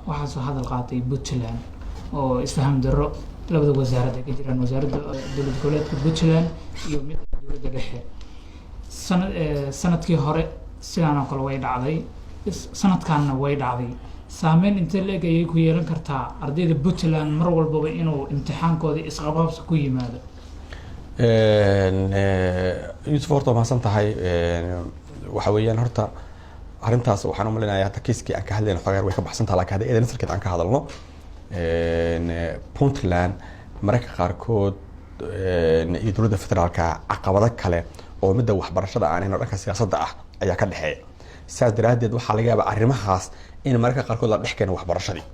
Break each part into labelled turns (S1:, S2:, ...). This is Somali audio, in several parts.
S1: waxaa soo hadal qaatay Puntland oo isfaham darro labada wasaaradda ka jiraan wasaaradda dowlad goboleedka Puntland iyo mid dowladda dhexe sanadkii hore sidaan oo kale way dhacday sanadkaanna way dhacday saameyn intee leeg ayay ku yeelan kartaa ardayda Puntland mar walbaba inuu imtixaankooda isqabqabsi ku yimaado
S2: Yusuf horta mahadsan tahay waxa weeyaan horta arrintaas waxaan u maleynayaa hata kiiskii aan ka hadlayno xogaar way ka baxsan tahay laakiin hadda nasirkeed aan ka hadalno Puntland mararka qaarkood iyo dowladda federaalka caqabado kale oo midda waxbarashada aan ahayn oo dhanka siyaasadda ah ayaa ka dhaxeeya sidaas daraadeed waxaa laga yaabaa arrimahaas in mararka qaarkood la dhex keeno waxbarashadii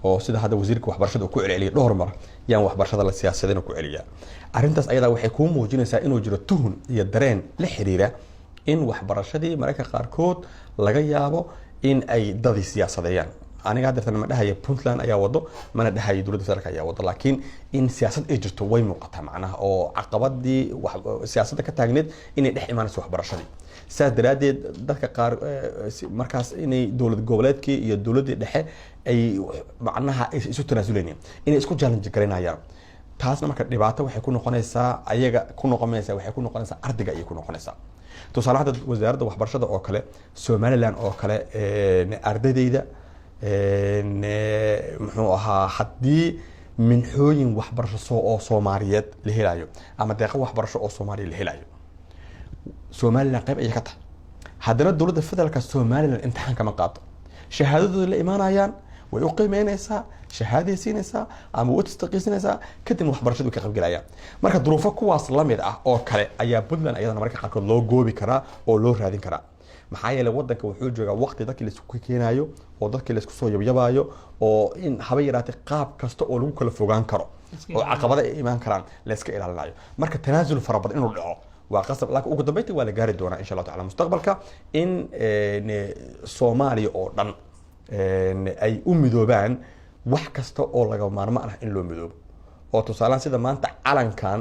S2: oo sida hadda wasiirka waxbarashada uu ku celceliyay dhowr mar yaan waxbarashada la siyaasadina ku celiyaa arrintaas ayada waxay kuu muujinaysaa inuu jiro tuhun iyo dareen la xiriira in waxbarashadii mararka qaarkood laga yaabo in ay dadii siyaasadeeyaan aniga hadda ma dhahayo Puntland ayaa wado mana dhahayo dowladda federaalka ayaa wado laakiin in siyaasad ay jirto way muuqataa macnaha oo caqabadii siyaasadda ka taagneed inay dhex imaanayso waxbarashadii sidaas daraadeed dadka qaar markaas inay dowlad goboleedkii iyo dowladdii dhexe ay macnaha isu tanaasulayeen inay isku challenge gareynayaan taasna marka dhibaato waxay ku noqonaysaa ayaga ku noqonaysaa waxay ku noqonaysaa ardayga ay ku noqonaysaa tusaale hadda wasaaradda waxbarashada oo kale Somaliland oo kale ardaydeeda muxuu ahaa haddii minxooyin waxbarasho oo Soomaaliyeed la helayo ama deeqo waxbarasho oo Soomaaliya la helayo Somaliland qayb ay ka tahay haddana dowladda federaalka Somaliland imtixaan kama qaado shahaadadooda la imaanayaan way u qiimeynaysaa shahaadada siinaysaa ama way istaqiisinaysaa kadib waxbarashadu ka qaybgalayaan marka duruufo kuwaas la mid ah oo kale ayaa Puntland ayadana marka qaarkood loo goobi karaa oo loo raadin karaa maxaa yeelay wadanka wuxuu joogaa waqti dadkii la isku keenayo oo dadkii la isku soo yabayo oo in haba yaraatay qaab kasta oo lagu kala fogaan karo oo caqabada ay imaan karaan la iska ilaalinayo marka tanaasul fara badan inuu dhaco waa qasab laakiin ugu dambeyntii waa la gaari doonaa insha Allah taala mustaqbalka in Soomaaliya oo dhan ay u midoobaan wax kasta oo laga maarmaan ah in loo midoobo oo tusaale sida maanta calankan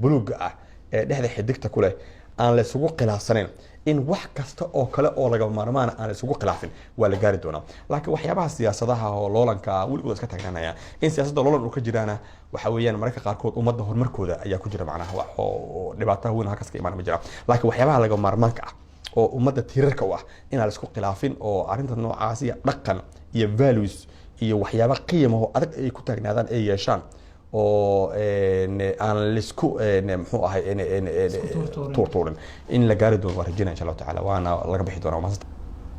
S2: buluuga ah ee dhexda xidigta ku leh aan la isugu khilaafsaneyn in wax kasta oo kale oo laga maarmaan aan isugu khilaafin waa la gaari doonaa laakiin waxyaabaha siyaasadaha oo loolanka waligood iska taagnaanaya in siyaasadda loolan uu ka jiraana waxa weeyaan mararka qaarkood ummadda horumarkooda ayaa ku jira macnaha wax oo dhibaato weyn halkaas ka imaan ma jira laakiin waxyaabaha laga maarmaanka ah oo ummadda tiirarka u ah in aan isku khilaafin oo arrinta noocaas iyo dhaqan iyo values iyo waxyaabo qiimo oo adag ay ku taagnaadaan ay yeeshaan oo aan lisku muxuu ahay tuurtuurin in la gaari doono warjina insha Allah taala waana laga bixi doonaa maanta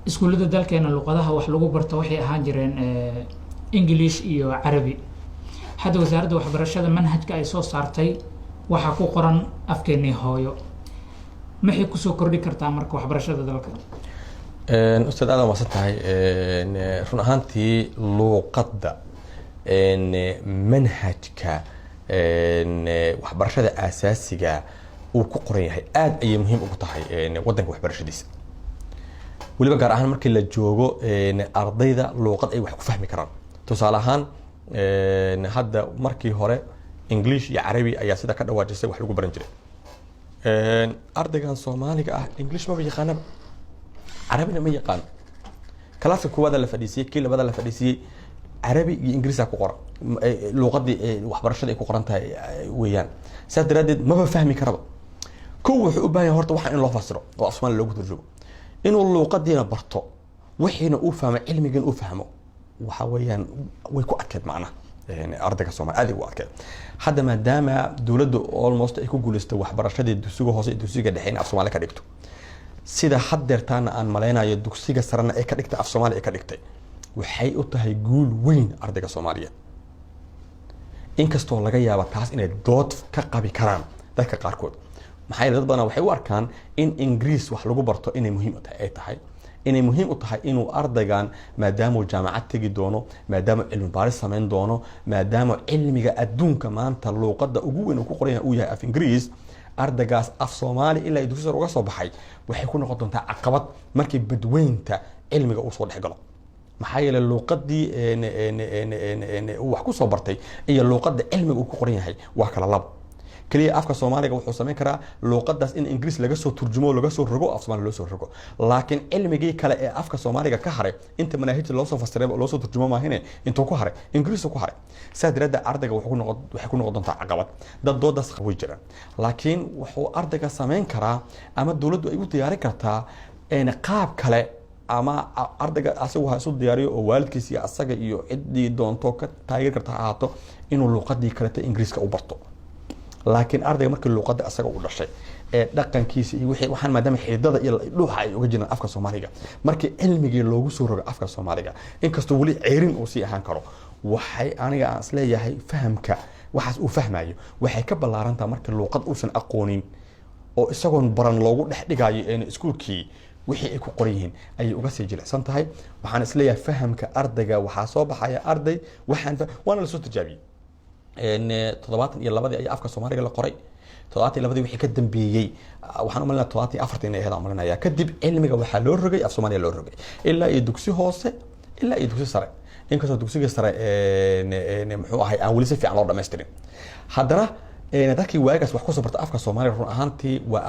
S1: iskuulada dalkeena luqadaha wax lagu barto waxay ahaan jireen English iyo Arabi hadda wasaaradda waxbarashada manhajka ay soo saartay waxa ku qoran afkeeni hooyo maxay ku soo kordhi kartaa marka waxbarashada dalka
S2: ustaad aad waa tahay run ahaantii luqadda manhajka waxbarashada asaasiga uu ku qoran yahay aad ayay muhiim ugu tahay wadanka waxbarashadiisa waliba gaar ahaan markii la joogo ardayda luqad ay wax ku fahmi karaan tusaale ahaan hadda markii hore English iyo Arabi ayaa sida ka dhawaajisay wax lagu baran jiray ardaygan Soomaaliga ah English ma yaqaan Arabina ma yaqaan kalaaska koowaad la fadhiisiyay kii labaad la fadhiisiyay Arabi iyo Ingiriisi ku qoran luqadii waxbarashada ay ku qoran tahay weeyaan sadaradeed ma fahmi karaba koow wuxuu u baahan yahay horta waxa in loo fasiro oo Soomaali loogu turjumo inuu luqadiina barto wixiina uu fahmo cilmigan uu fahmo waxa weeyaan way ku adkeed macna ardayga Soomaali aad u adkeed hadda maadaama dawladdu almost ay ku guuleystay waxbarashada dugsiga hoose iyo dugsiga dhexe in Soomaali ka dhigto sida haddeertaana aan maleynayo dugsiga sarana ee ka dhigtay af Soomaali ee ka dhigtay waxay u tahay guul weyn ardayga Soomaaliyeed inkastoo laga yaabo taas inay dood ka qabi karaan dadka qaarkood maxay dad badan waxay u arkaan in Ingiriis wax lagu barto inay muhiim tahay inay muhiim u tahay inuu ardaygan maadaama jaamacad tagi doono maadaama cilmi baaris sameyn doono maadaama cilmiga adduunka maanta luqadda ugu weyn uu ku qoran yahay uu yahay af Ingiriis ardaygaas af Soomaali ilaa dugsiga uga soo baxay waxay ku noqon doontaa caqabad markii badweynta cilmiga uu soo dhaxgalo maxaa yeelay luqadii wax ku soo bartay iyo luqadda cilmiga uu ku qoran yahay waa kala laba kaliya afka Soomaaliga wuxuu sameyn karaa luqadaas in Ingiriis laga soo turjumo laga soo rogo af Soomaali loo soo rogo laakiin cilmigii kale ee afka Soomaaliga ka haray inta manaahijta loo soo fasiray loo soo turjumo maahine intuu ku haray Ingiriis ku haray sadirada ardayga waxay ku noqon doontaa caqabad dad doodas way jiraan laakiin wuxuu ardayga sameyn karaa ama dawladdu ay u diyaarin kartaa in qaab kale ama ardayga asagu ha isu diyaariyo oo waalidkiisa iyo asaga iyo cidii doonto ka taageer karta ahaato inuu luqadii kale ta Ingiriiska u barto laakiin ardayga markii luqada asaga u dhashay ee dhaqankiisa iyo wixii waxaan maadaama xididada iyo dhuuxa ay uga jiraan afka Soomaaliga markii cilmigii loogu soo rogo afka Soomaaliga inkastoo wali ceerin uu si ahaan karo waxay aniga aan isleeyahay fahamka waxaas uu fahmayo waxay ka ballaarantaa markii luqad uusan aqoonin oo isagoon baran loogu dhex dhigayo in iskuulkii wixii ay ku qoran yihiin ay uga sii jilicsan tahay waxaan isleeyahay fahamka ardayga waxa soo baxaya arday waxaan waana la soo tijaabiyay in 72 ay afka Soomaaliga la qoray 72 wixii ka dambeeyay waxaan u maleynayaa 74 inay ahayd amarinaya kadib cilmiga waxa loo rogay af Soomaaliga loo rogay ilaa iyo dugsi hoose ilaa iyo dugsi sare inkastoo dugsiga sare muxuu ahay aan wali si fiican loo dhameystirin haddana dadkii waagaas wax ku soo barta afka Soomaaliga run ahaantii waa